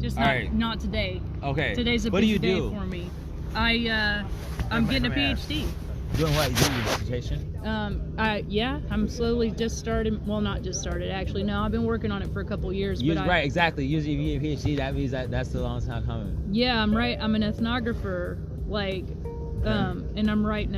Just All not right. not today. Okay. Today's a What do busy you day do? for me. I'm getting a PhD. Doing what? You doing your dissertation? I'm slowly just started. Well, not just started actually. No, I've been working on it for a couple years. Right, exactly. Usually, if you get a PhD, that means that's a long time coming. Yeah, I'm right. I'm an ethnographer, and I'm writing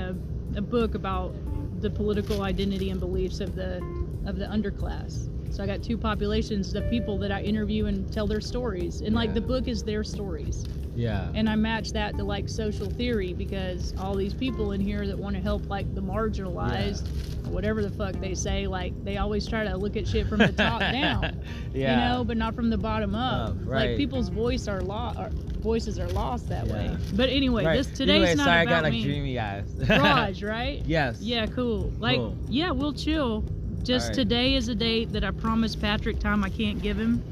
a book about the political identity and beliefs of the underclass. So I got two populations of people that I interview and tell their stories, and the book is their stories. Yeah. And I match that to social theory, because all these people in here that want to help the marginalized, or whatever the fuck they say, they always try to look at shit from the top down. Yeah. But not from the bottom up. Right. People's voices are lost that way. But anyway, Right. Today's not sorry, about I got me. dreamy eyes. Raj, right? Yes. Yeah, cool. Cool. Yeah, we'll chill. Just right. Today is a date that I promised Patrick time I can't give him.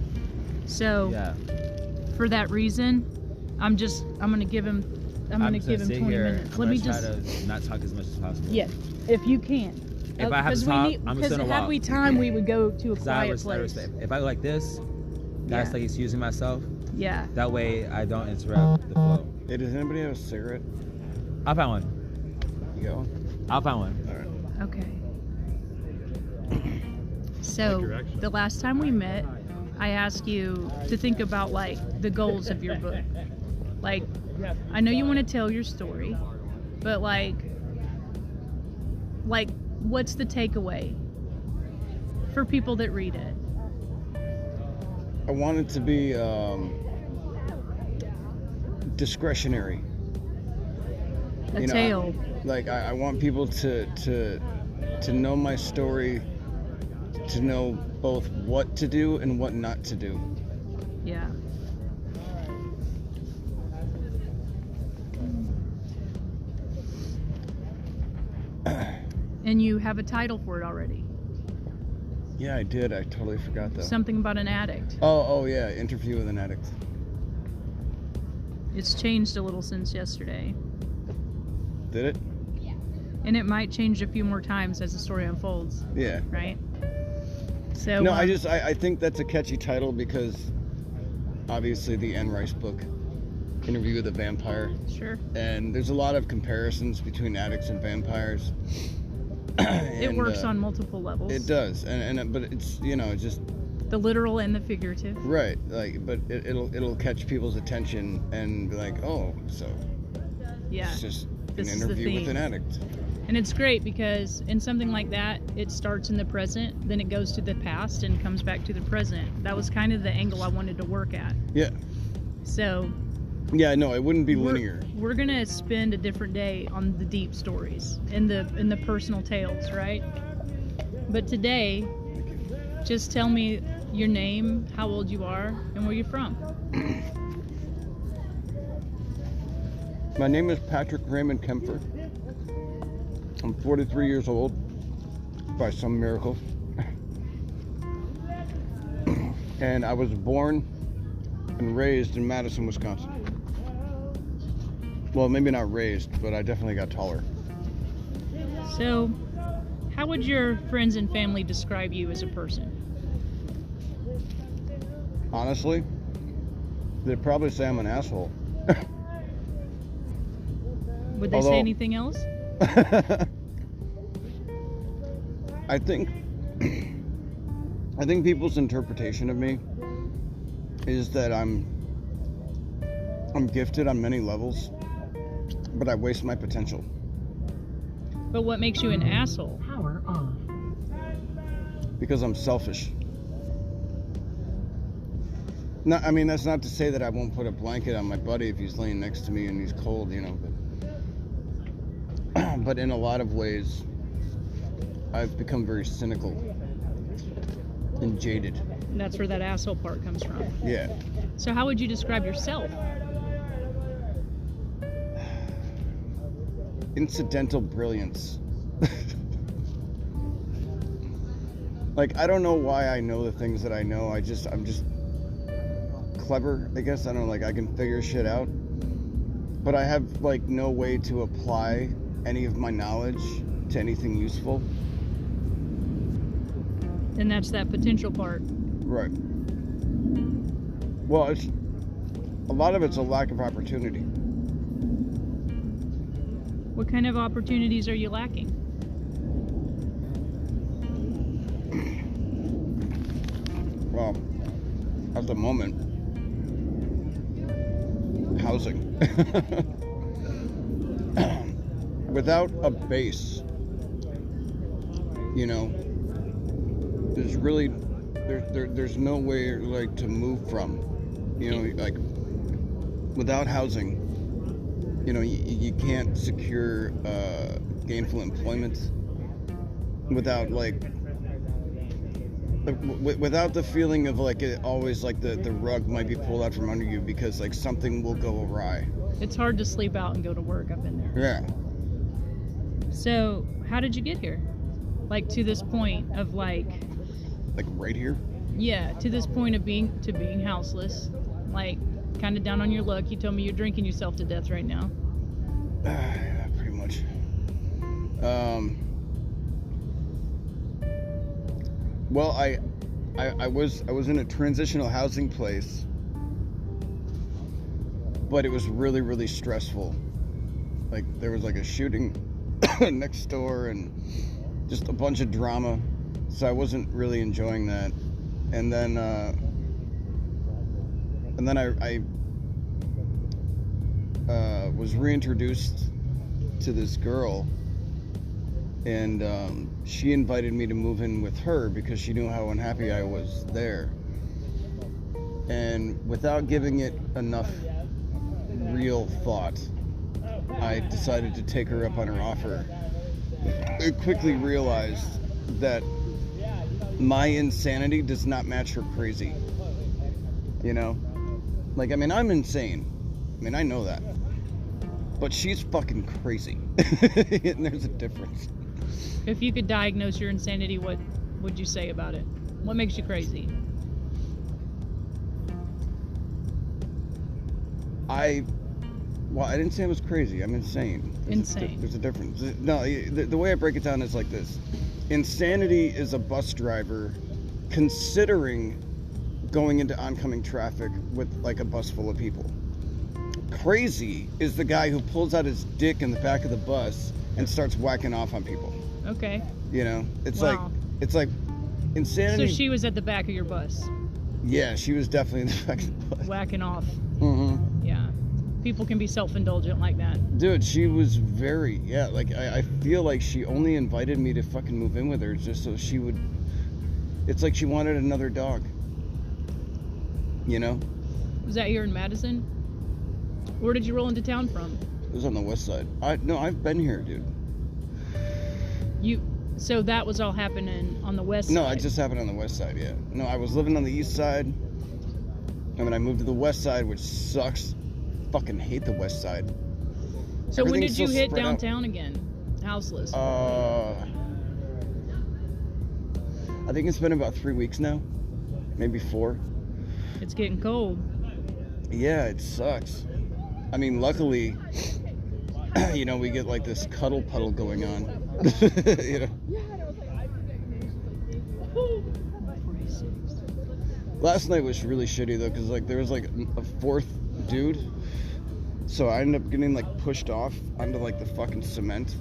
So for that reason, I'm gonna give him 20 minutes. Let me try to not talk as much as possible. Yeah, if you can. If I have to talk, I'm just gonna walk. Had we time, we would go to a quiet place. If I go like this, that's like excusing myself. Yeah. That way I don't interrupt the flow. Hey, does anybody have a cigarette? I'll find one. You got one? I'll find one. All right. Okay. So the last time we met, I asked you to think about the goals of your book. I know you want to tell your story, but what's the takeaway for people that read it? I want it to be discretionary. A tale. I want people to know my story, to know both what to do and what not to do. Yeah. And you have a title for it already. Yeah, I did. I totally forgot though. Something about an addict. Oh yeah, Interview with an Addict. It's changed a little since yesterday. Did it? And it might change a few more times as the story unfolds. Yeah. Right? So no, I think that's a catchy title because obviously the Anne Rice book, Interview with a Vampire. Sure. And there's a lot of comparisons between addicts and vampires. It works on multiple levels. It does, but it's it's just the literal and the figurative. Right, but it'll catch people's attention and be like, oh, so it's just an interview with an addict. And it's great because in something like that, it starts in the present, then it goes to the past and comes back to the present. That was kind of the angle I wanted to work at. Yeah. So. Yeah, no, it wouldn't be linear. We're gonna spend a different day on the deep stories and the personal tales, right? But today, just tell me your name, how old you are, and where you're from. My name is Patrick Raymond Kempfer. I'm 43 years old, by some miracle. And I was born and raised in Madison, Wisconsin. Well, maybe not raised, but I definitely got taller. So, how would your friends and family describe you as a person? Honestly, they'd probably say I'm an asshole. Would they say anything else? I think people's interpretation of me is that I'm gifted on many levels, but I waste my potential. But what makes you an asshole? Power off. Because I'm selfish. No, I mean, that's not to say that I won't put a blanket on my buddy if he's laying next to me and he's cold, but in a lot of ways, I've become very cynical and jaded. And that's where that asshole part comes from. Yeah. So how would you describe yourself? Incidental brilliance. I don't know why I know the things that I know. I'm just clever, I guess. I don't know, I can figure shit out. But I have, no way to apply any of my knowledge to anything useful. And that's that potential part. Right. Well, a lot of it's a lack of opportunity. What kind of opportunities are you lacking? Well, at the moment, housing. Without a base, you know, there's really there's no way like to move from, you know, like without housing, you know, you can't secure gainful employment without without the feeling of like it always like the rug might be pulled out from under you because like something will go awry. It's hard to sleep out and go to work. I've been there. Yeah. So how did you get here? Like to this point of like right here? Yeah, to this point of being houseless, like kind of down on your luck. You told me you're drinking yourself to death right now. Yeah, pretty much. Well, I was in a transitional housing place, but it was really, really stressful. Like there was like a shooting next door and just a bunch of drama, so I wasn't really enjoying that. And then I was reintroduced to this girl, and she invited me to move in with her because she knew how unhappy I was there. And without giving it enough real thought, I decided to take her up on her offer. I quickly realized that my insanity does not match her crazy. You know? Like, I mean, I'm insane. I mean, I know that. But she's fucking crazy. And there's a difference. If you could diagnose your insanity, what would you say about it? What makes you crazy? Well, I didn't say I was crazy. I'm insane. There's a difference. No, the way I break it down is like this. Insanity is a bus driver considering going into oncoming traffic with like a bus full of people. Crazy is the guy who pulls out his dick in the back of the bus and starts whacking off on people. Okay. You know, it's Wow. like insanity. So she was at the back of your bus. Yeah, she was definitely in the back of the bus. Whacking off. Mm-hmm. Yeah. People can be self-indulgent like that. Dude, she was very, like, I feel like she only invited me to fucking move in with her just so she would, it's like she wanted another dog. You know? Was that here in Madison? Where did you roll into town from? It was on the west side. No, I've been here, dude. So that was all happening on the west side? No, it just happened on the west side, yeah. No, I was living on the east side, and then I moved to the west side, which sucks. Fucking hate the west side. So when did you so hit spread out. downtown again? Houseless? I think it's been about 3 weeks now. Maybe 4. It's getting cold. Yeah, it sucks. I mean, luckily, you know, we get like this cuddle puddle going on. You know? Last night was really shitty though, because like there was like a 4th dude. So I ended up getting like pushed off onto like the fucking cement.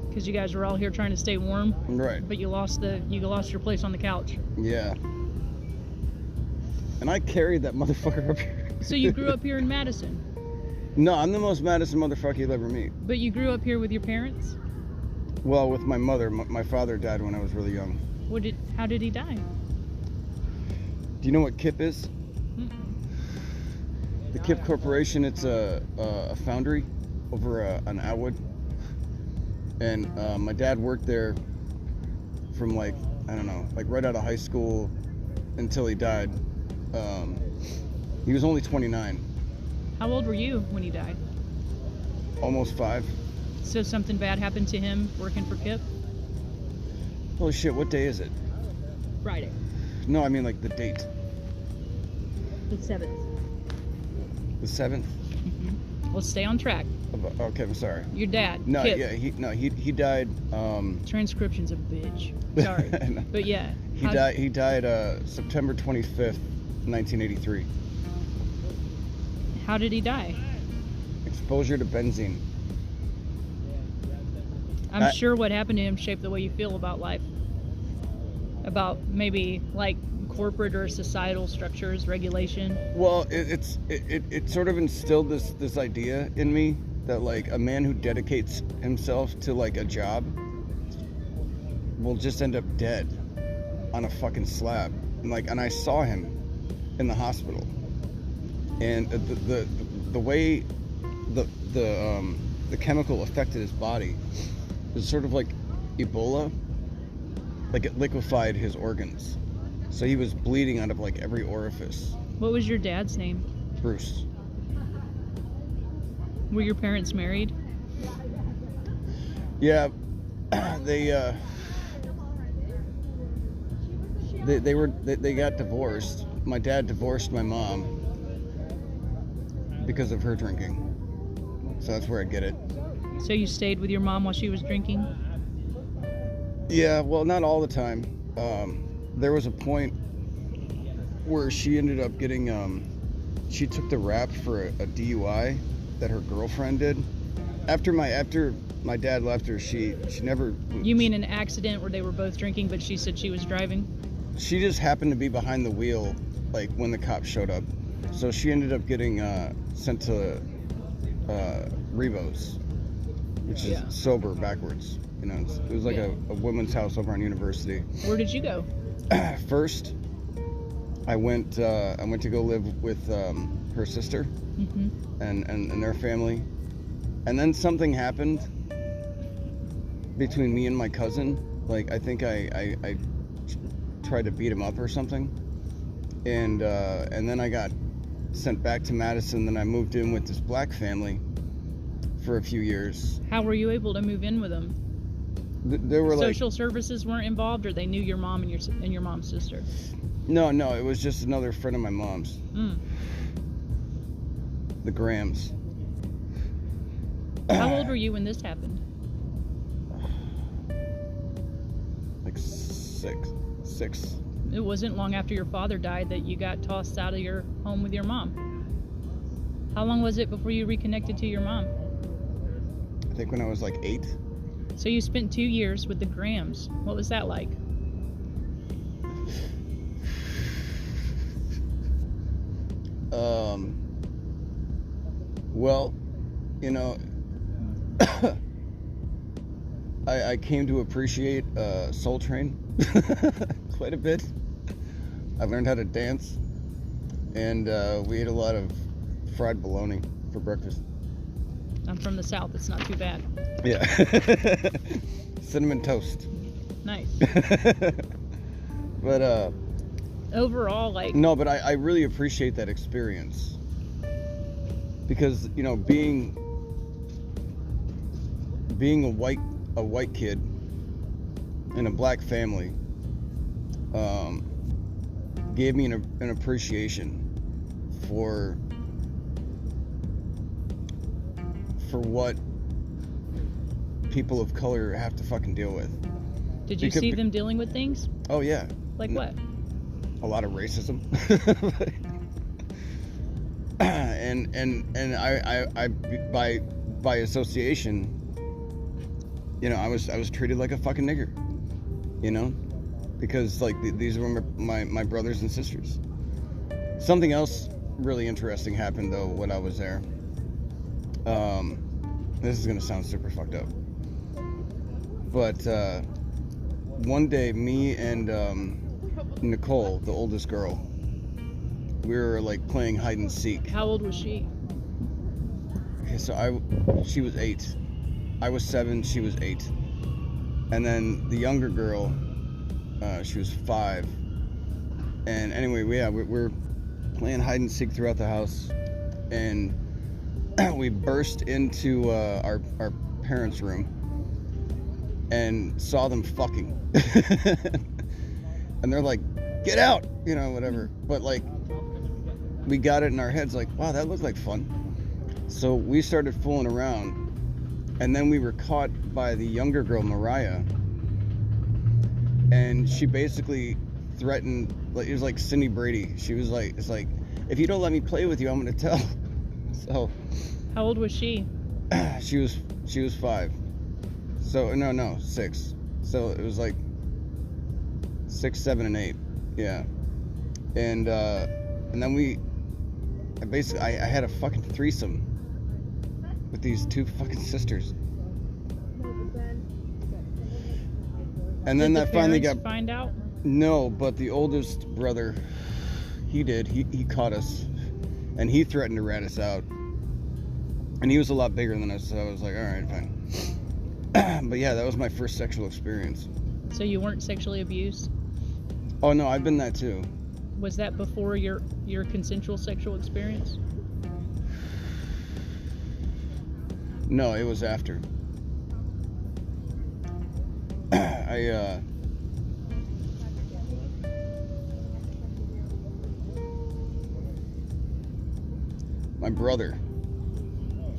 Because you guys were all here trying to stay warm. Right. But you lost your place on the couch. Yeah. And I carried that motherfucker up here. So you grew up here in Madison? No, I'm the most Madison motherfucker you'll ever meet. But you grew up here with your parents? Well, with my mother. My father died when I was really young. How did he die? Do you know what KIP is? Mm-mm. The KIP Corporation, it's a foundry over on Atwood. And my dad worked there from like, I don't know, like right out of high school until he died. He was only 29. How old were you when he died? Almost 5. So something bad happened to him working for KIP? Holy shit, what day is it? Friday. No, I mean like the date. The 7th. The 7th? Mm-hmm. Let's stay on track. Okay, I'm sorry. Your dad. No, KIP. yeah, he died. Transcription's a bitch. Sorry, but yeah. He died September 25th, 1983. How did he die? Exposure to benzene. I'm sure what happened to him shaped the way you feel about life. About maybe like corporate or societal structures, regulation. Well, it sort of instilled this idea in me that like a man who dedicates himself to like a job will just end up dead on a fucking slab. And I saw him in the hospital, and the way the chemical affected his body was sort of like Ebola. Like it liquefied his organs, so he was bleeding out of like every orifice. What was your dad's name? Bruce. Were your parents married? Yeah, they got divorced. My dad divorced my mom because of her drinking. So that's where I get it. So you stayed with your mom while she was drinking? Yeah, well, not all the time. There was a point where she ended up getting, she took the rap for a DUI that her girlfriend did. After my dad left her, she never... You mean an accident where they were both drinking, but she said she was driving? She just happened to be behind the wheel, like, when the cops showed up. So she ended up getting sent to Revos, which is sober backwards. You know, it was like a women's house over on University. Where did you go? First, I went to go live with her sister and their family, and then something happened between me and my cousin. Like I think I tried to beat him up or something, and then I got sent back to Madison. Then I moved in with this black family for a few years. How were you able to move in with them? There were social services weren't involved, or they knew your mom and your mom's sister? No, it was just another friend of my mom's. The Grahams. How old were you when this happened? Like six. It wasn't long after your father died that you got tossed out of your home with your mom. How long was it before you reconnected to your mom? I think when I was like 8. So you spent 2 years with the Grahams. What was that like? Well, you know, I came to appreciate Soul Train quite a bit. I learned how to dance, and we ate a lot of fried bologna for breakfast. I'm from the South. It's not too bad. Yeah. Cinnamon toast. Nice. But overall, like... No, but I really appreciate that experience. Because, you know, being a white kid in a black family gave me an appreciation for what people of color have to fucking deal with. Did you see them dealing with things? Oh yeah. Like what? A lot of racism. and I by association, you know, I was treated like a fucking nigger, you know, because like these were my brothers and sisters. Something else really interesting happened though when I was there. This is gonna sound super fucked up, but one day me and Nicole, the oldest girl, we were like playing hide and seek. How old was she? Okay, so she was 8. I was 7, she was 8. And then the younger girl, she was 5. And anyway, we're playing hide and seek throughout the house, and we burst into our parents' room and saw them fucking. And they're like, get out, you know, whatever. But like, we got it in our heads like, wow, that looked like fun. So we started fooling around, and then we were caught by the younger girl, Mariah, and she basically threatened, like, it was like Cindy Brady. She was like, it's like, if you don't let me play with you, I'm gonna tell. So How old was she? she was 5. So no 6. So it was like 6, 7, and 8. Yeah. And then I had a fucking threesome with these 2 fucking sisters. And then Did that the finally parents got find out? No, but the oldest brother, he caught us, and he threatened to rat us out. And he was a lot bigger than us, so I was like, all right, fine. But yeah, that was my first sexual experience. So you weren't sexually abused? Oh no, I've been that too. Was that before your consensual sexual experience? No, it was after. My brother,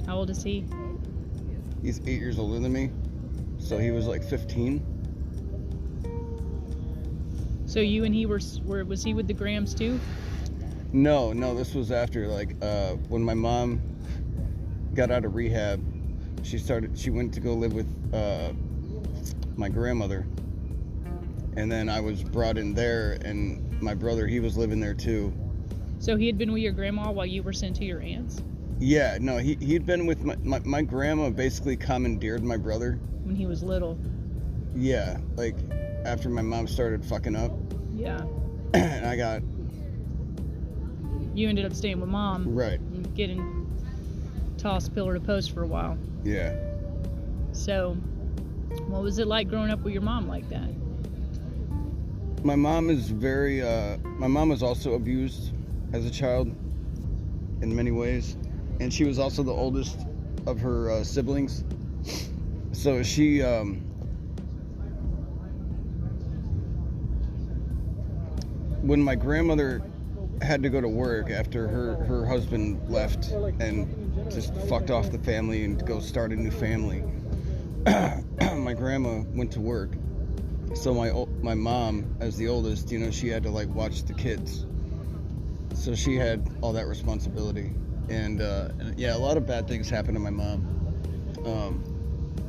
How old is he? he's 8 years older than me, so he was like 15. So you and he was he with the Grahams too? No, this was after, like, when my mom got out of rehab, she went to go live with my grandmother, and then I was brought in there, and my brother, he was living there too. So he had been with your grandma while you were sent to your aunt's? Yeah, no, he'd been with my grandma. Basically commandeered my brother When he was little? Yeah, like after my mom started fucking up. Yeah. And You ended up staying with mom. Right. And getting tossed pillar to post for a while. Yeah. So, what was it like growing up with your mom like that? My mom was also abused as a child in many ways, and she was also the oldest of her siblings. So she when my grandmother had to go to work after her husband left and just fucked off the family and go start a new family, my grandma went to work. So my mom, as the oldest, she had to like watch the kids. So she had all that responsibility, and yeah, a lot of bad things happened to my mom.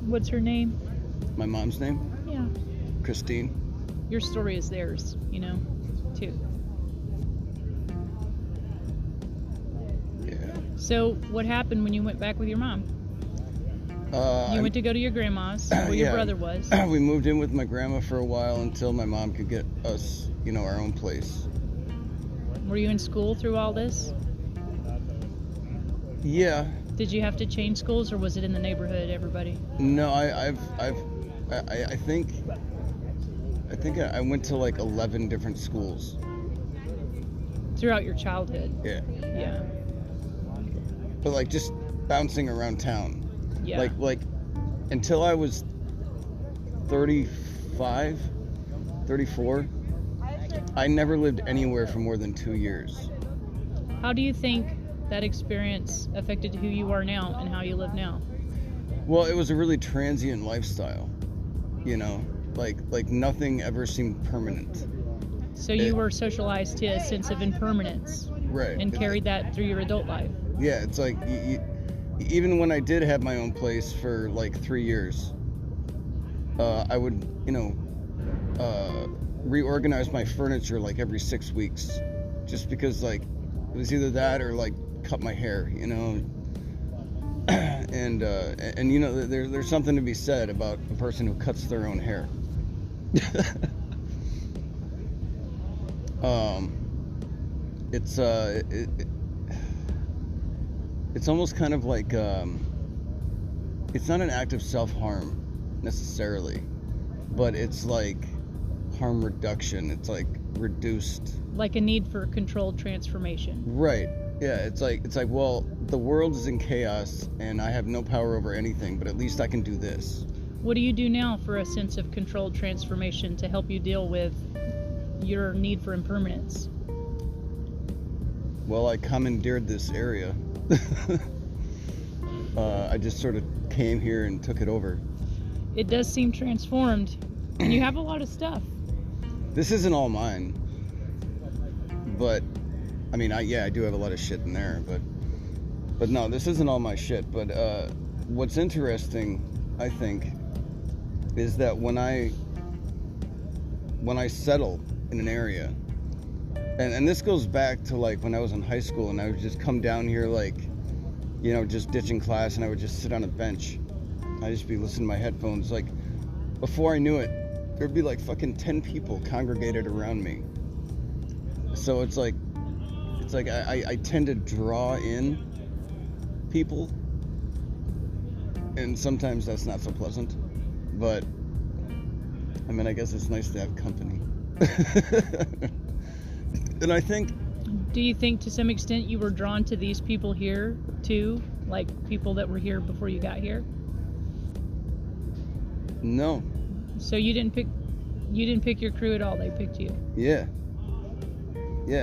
What's her name? My mom's name? Yeah. Christine. Your story is theirs, too. Yeah. So, what happened when you went back with your mom? You went to go to your grandma's, where your brother was. We moved in with my grandma for a while until my mom could get us, our own place. Were you in school through all this? Yeah. Did you have to change schools, or was it in the neighborhood, everybody? No, I think I went to like 11 different schools. Throughout your childhood? Yeah. Yeah. But like just bouncing around town. Yeah. Like until I was 35, 34, I never lived anywhere for more than 2 years. How do you think that experience affected who you are now and how you live now? Well, it was a really transient lifestyle, like nothing ever seemed permanent. So you were socialized to a sense of impermanence. Right. And carried that through your adult life. Yeah, it's like even when I did have my own place for like 3 years, I would, reorganize my furniture like every 6 weeks, just because like it was either that or like cut my hair, and there's something to be said about a person who cuts their own hair. It's almost kind of like it's not an act of self-harm necessarily, but it's like harm reduction. It's like reduced, like a need for controlled transformation. Right. Yeah, it's like well, the world is in chaos and I have no power over anything, but at least I can do this. What do you do now for a sense of controlled transformation to help you deal with your need for impermanence? Well, I commandeered this area. I just sort of came here and took it over. It does seem transformed, and you have a lot of stuff. This isn't all mine, but I mean, I do have a lot of shit in there, but But no, this isn't all my shit. But what's interesting, I think, is that when I settle in an area, and this goes back to like when I was in high school and I would just come down here like, you know, just ditching class, and I would just sit on a bench. I'd just be listening to my headphones. Like, before I knew it, there'd be like fucking 10 people congregated around me. So it's like I tend to draw in people, and sometimes that's not so pleasant, but I mean, I guess it's nice to have company. And I think, do you think to some extent you were drawn to these people here too, like people that were here before you got here? no. So you didn't pick your crew at all, they picked you. Yeah,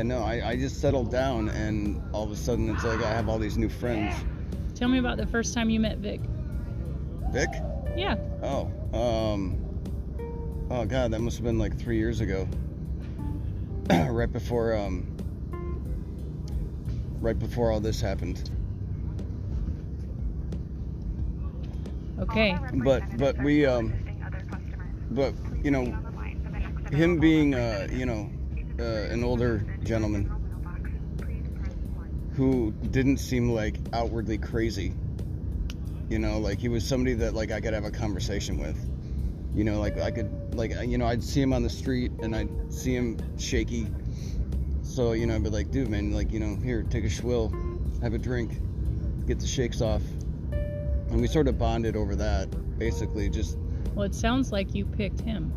no, I just settled down, and all of a sudden it's like I have all these new friends. Tell me about the first time you met Vic. Vic? Yeah. Oh god, that must have been like 3 years ago. right before all this happened. Okay. But we but you know, him being you know, an older gentleman who didn't seem like outwardly crazy, you know, like he was somebody that like I could have a conversation with, you know, like I could, like, you know, I'd see him on the street and I'd see him shaky, so, you know, I'd be like, dude, man, like, you know, here, take a swill, have a drink, get the shakes off. And we sort of bonded over that, basically. Just, Well, it sounds like you picked him.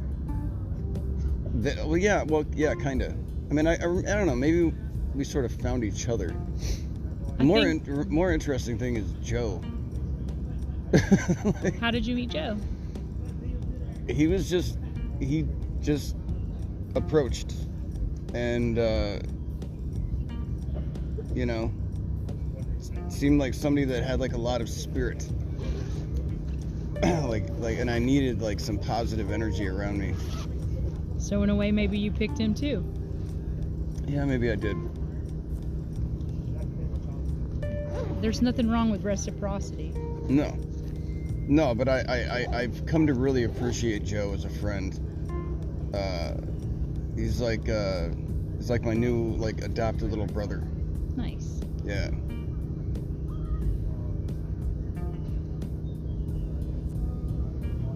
well, yeah, kind of. I mean, I don't know, maybe we sort of found each other. The more interesting thing is Joe. Like, How did you meet Joe? he just approached, and you know, seemed like somebody that had like a lot of spirit. like and I needed like some positive energy around me. So in a way, maybe you picked him too. Yeah, maybe I did. There's nothing wrong with reciprocity. No, but I've come to really appreciate Joe as a friend. He's like my new like adopted little brother. Nice. Yeah.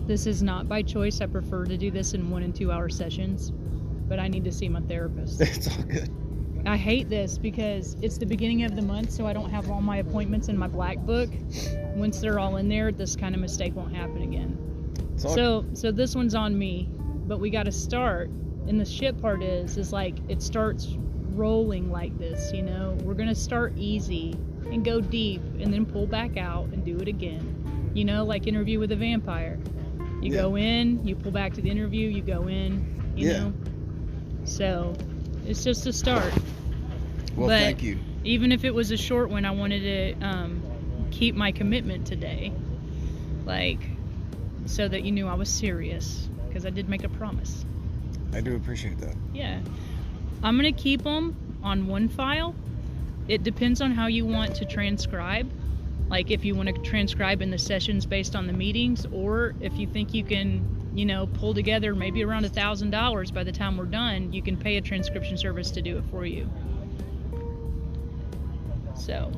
This is not by choice. I prefer to do this in 1 and 2 hour sessions, but I need to see my therapist. It's all good. I hate this because it's the beginning of the month, so I don't have all my appointments in my black book. Once they're all in there, this kind of mistake won't happen again. So this one's on me, but we got to start. And the shit part is like it starts rolling like this, you know. We're gonna start easy and go deep, and then pull back out and do it again. You know, like Interview with a Vampire. You go in, you pull back to the interview, you go in, you know. So it's just a start. Well, but thank you. Even if it was a short one, I wanted to keep my commitment today, like, so that you knew I was serious, because I did make a promise. I do appreciate that. Yeah. I'm going to keep them on one file. It depends on how you want to transcribe. Like if you want to transcribe in the sessions based on the meetings, or if you think you can, you know, pull together maybe around $1,000 by the time we're done, you can pay a transcription service to do it for you. So